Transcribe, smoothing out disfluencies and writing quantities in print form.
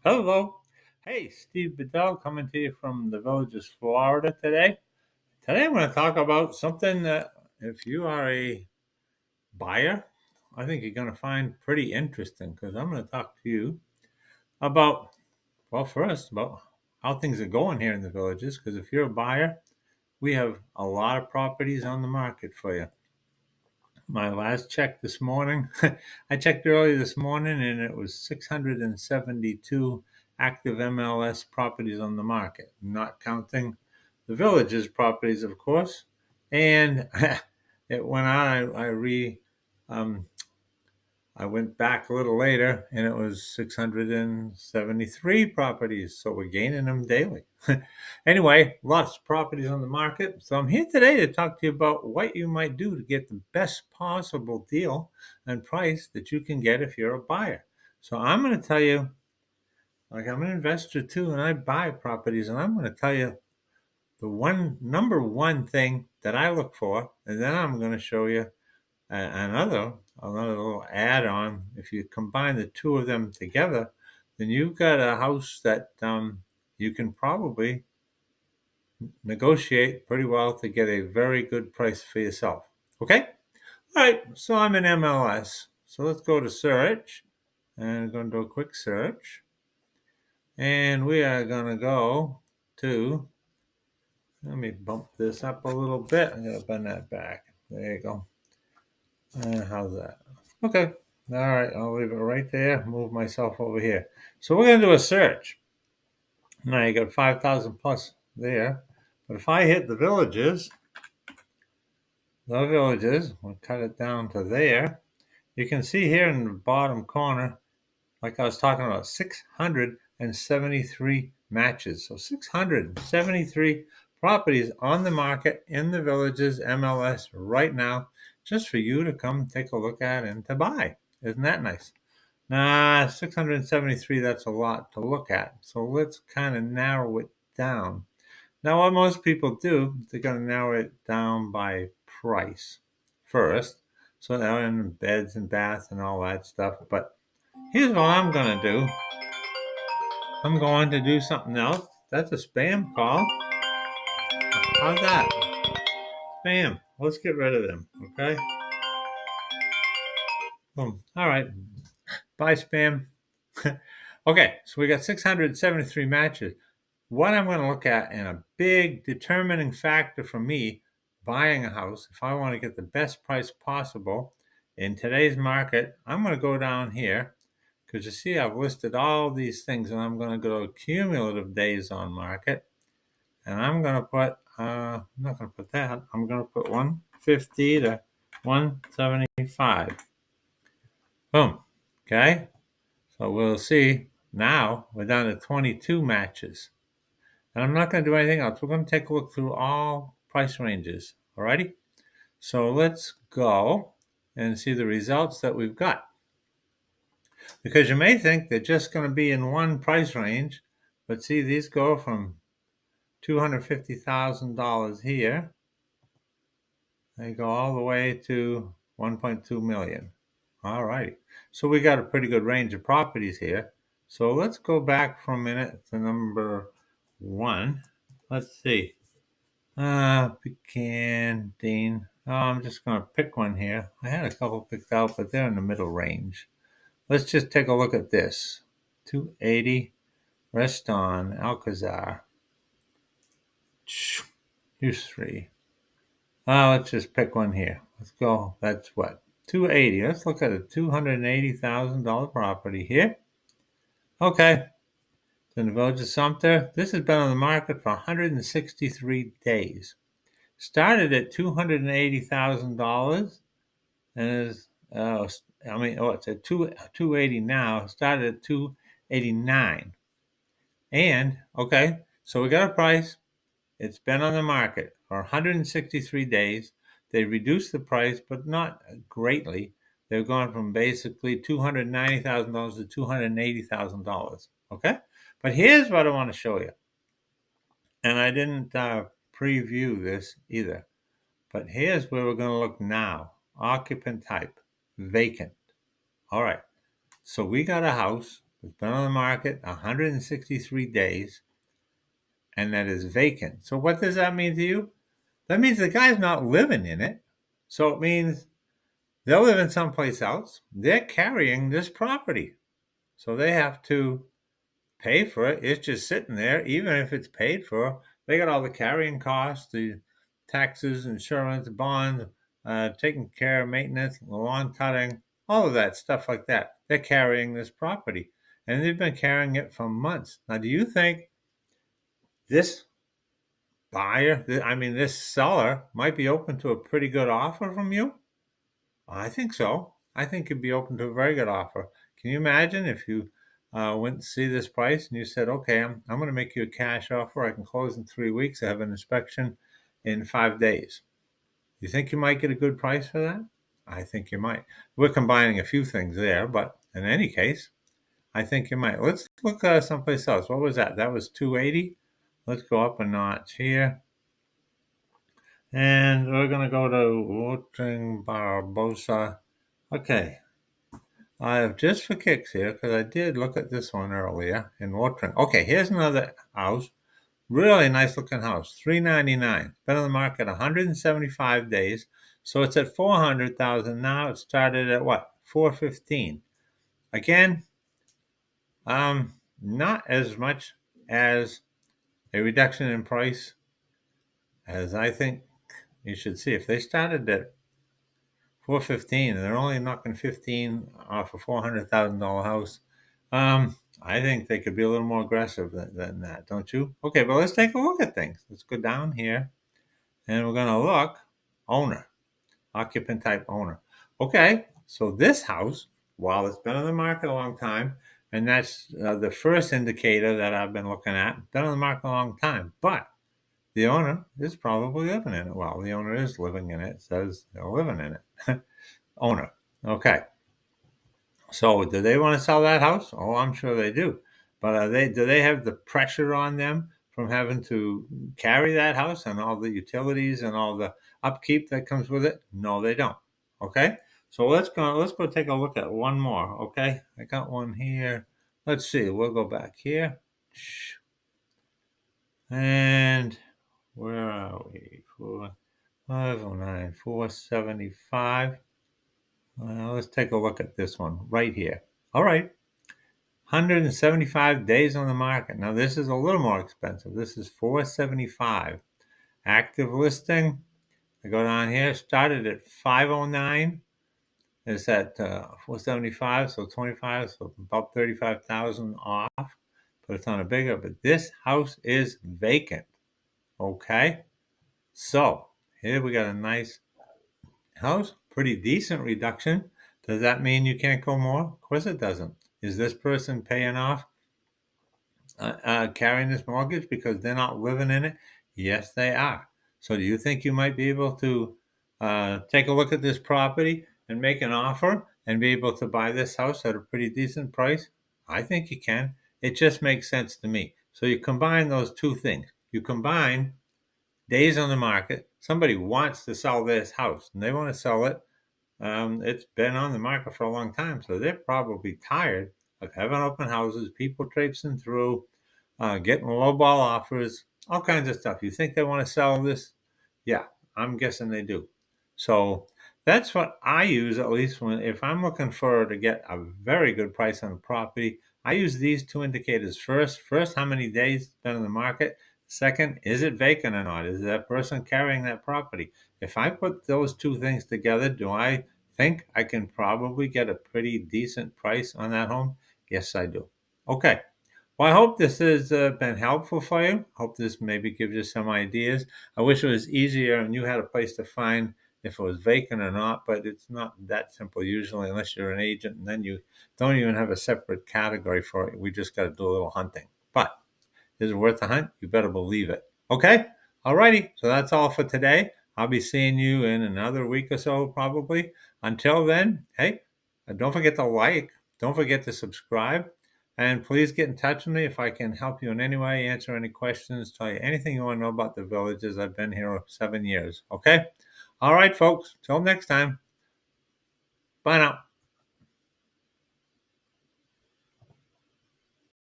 Hello. Hey, Steve Bedell coming to you from the Villages, Florida today. Today I'm going to talk about something that if you are a buyer, I think you're going to find pretty interesting because I'm going to talk to you about, well, first, about how things are going here in the Villages because if you're a buyer, we have a lot of properties on the market for you. My last check this morning, I checked early this morning and it was 672 active MLS properties on the market, not counting the Villages properties, of course. And it went on. Um, I went back a little later and it was 673 properties. So we're gaining them daily. Anyway, lots of properties on the market. So I'm here today to talk to you about what you might do to get the best possible deal and price that you can get if you're a buyer. So I'm going to tell you, like I'm an investor too, and I buy properties, and I'm going to tell you the number one thing that I look for, and then I'm going to show you another little add-on. If you combine the two of them together, then you've got a house that you can probably negotiate pretty well to get a very good price for yourself. Okay? All right, so I'm in MLS. So let's go to search, and I'm going to do a quick search. And we are going to go to, let me bump this up a little bit. I'm going to bend that back. There you go. How's that? Okay. All right. I'll leave it right there. Move myself over here. So we're going to do a search. Now you got 5,000 plus there. But if I hit the villages, we'll cut it down to there. You can see here in the bottom corner, like I was talking about, 673 matches. So 673 properties on the market in the Villages MLS right now, just for you to come take a look at and to buy. Isn't that nice? Nah, 673, that's a lot to look at. So let's kind of narrow it down. Now, what most people do, they're going to narrow it down by price first. So they're in beds and baths and all that stuff. But here's what I'm going to do. I'm going to do something else. That's a spam call. How's that? Spam. Let's get rid of them, okay? Boom. All right. Bye, spam. Okay, so we got 673 matches. What I'm going to look at, and a big determining factor for me buying a house, if I want to get the best price possible in today's market, I'm going to go down here because you see I've listed all these things, and I'm going to go cumulative days on market, and I'm going to put, I'm not going to put that, I'm going to put 150 to 175. Boom. Okay. So we'll see now we're down to 22 matches. And I'm not going to do anything else. We're going to take a look through all price ranges. Alrighty? So let's go and see the results that we've got. Because you may think they're just going to be in one price range, but see, these go from $250,000 here. They go all the way to 1.2 million. All righty. So we got a pretty good range of properties here. So let's go back for a minute to number one. Let's see. Pecan, Dean. Oh, I'm just going to pick one here. I had a couple picked out, but they're in the middle range. Let's just take a look at this. 280, Reston, Alcazar. Use three. Let's just pick one here. Let's go. That's what? 280. Let's look at a $280,000 property here. Okay. It's in the Village of Sumter. This has been on the market for 163 days. Started at $280,000 and is, it's at 280 now. Started at 289. And, okay, so we got a price. It's been on the market for 163 days. They reduced the price, but not greatly. They've gone from basically $290,000 to $280,000. Okay? But here's what I want to show you. And I didn't preview this either. But here's where we're going to look now. Occupant type, vacant. All right. So we got a house It's been on the market 163 days, and that is vacant. So what does that mean to you? That means the guy's not living in it. So it means they're living someplace else. They're carrying this property. So they have to pay for it. It's just sitting there. Even if it's paid for, they got all the carrying costs, the taxes, insurance, bonds, taking care of maintenance, lawn cutting, all of that stuff like that. They're carrying this property. And they've been carrying it for months. Now, do you think this buyer, this seller might be open to a pretty good offer from you? I think so. I think you'd be open to a very good offer. Can you imagine if you went to see this price and you said, okay, I'm going to make you a cash offer. I can close in 3 weeks. I have an inspection in 5 days. You think you might get a good price for that? I think you might. We're combining a few things there, but in any case, I think you might. Let's look someplace else. What was that? That was 280. Let's go up a notch here. And we're going to go to Watering Barbosa. Okay. I have just for kicks here, because I did look at this one earlier in Watering. Okay, here's another house. Really nice looking house. $399. Been on the market 175 days. So it's at 400,000 now. It started at what? 415. Again, not as much as a reduction in price as I think you should see. If they started at 415 and they're only knocking 15 off a $400,000 house, I think they could be a little more aggressive than that, don't you? Okay, but let's take a look at things. Let's go down here and we're going to look owner, occupant type owner. Okay, so this house, while it's been on the market a long time, and that's the first indicator that I've been looking at, been on the market a long time, but the owner is probably living in it. Well, the owner is living in it, says they're living in it. Owner. Okay. So do they want to sell that house? Oh, I'm sure they do. But do they have the pressure on them from having to carry that house and all the utilities and all the upkeep that comes with it? No, they don't. Okay? So let's go take a look at one more, okay? I got one here. Let's see. We'll go back here. And where are we? 509, 475. Let's take a look at this one right here. All right. 175 days on the market. Now this is a little more expensive. This is 475. Active listing. I go down here. Started at 509. It's at 475, so 25, so about 35,000 off. But it's on a bigger. But this house is vacant. Okay. So here we got a nice house, pretty decent reduction. Does that mean you can't go more? Of course it doesn't. Is this person paying off, carrying this mortgage because they're not living in it? Yes, they are. So do you think you might be able to take a look at this property and make an offer and be able to buy this house at a pretty decent price? I think you can. It just makes sense to me. So you combine those two things. You combine days on the market. Somebody wants to sell this house and they want to sell it. It's been on the market for a long time, so they're probably tired of having open houses, people traipsing through, getting lowball offers, all kinds of stuff. You think they want to sell this? Yeah, I'm guessing they do. So that's what I use, at least if I'm looking for to get a very good price on a property. I use these two indicators first. First, how many days it's been on the market. Second, is it vacant or not? Is that person carrying that property? If I put those two things together, do I think I can probably get a pretty decent price on that home? Yes, I do. Okay. Well, I hope this has been helpful for you. Hope this maybe gives you some ideas. I wish it was easier and you had a place to find if it was vacant or not, but it's not that simple usually unless you're an agent, and then you don't even have a separate category for it. We just got to do a little hunting. But is it worth a hunt? You better believe it. Okay? Alrighty. So that's all for today. I'll be seeing you in another week or so, probably. Until then, hey, don't forget to like. Don't forget to subscribe. And please get in touch with me if I can help you in any way, answer any questions, tell you anything you want to know about the villages. I've been here 7 years. Okay? All right, folks. Till next time. Bye now.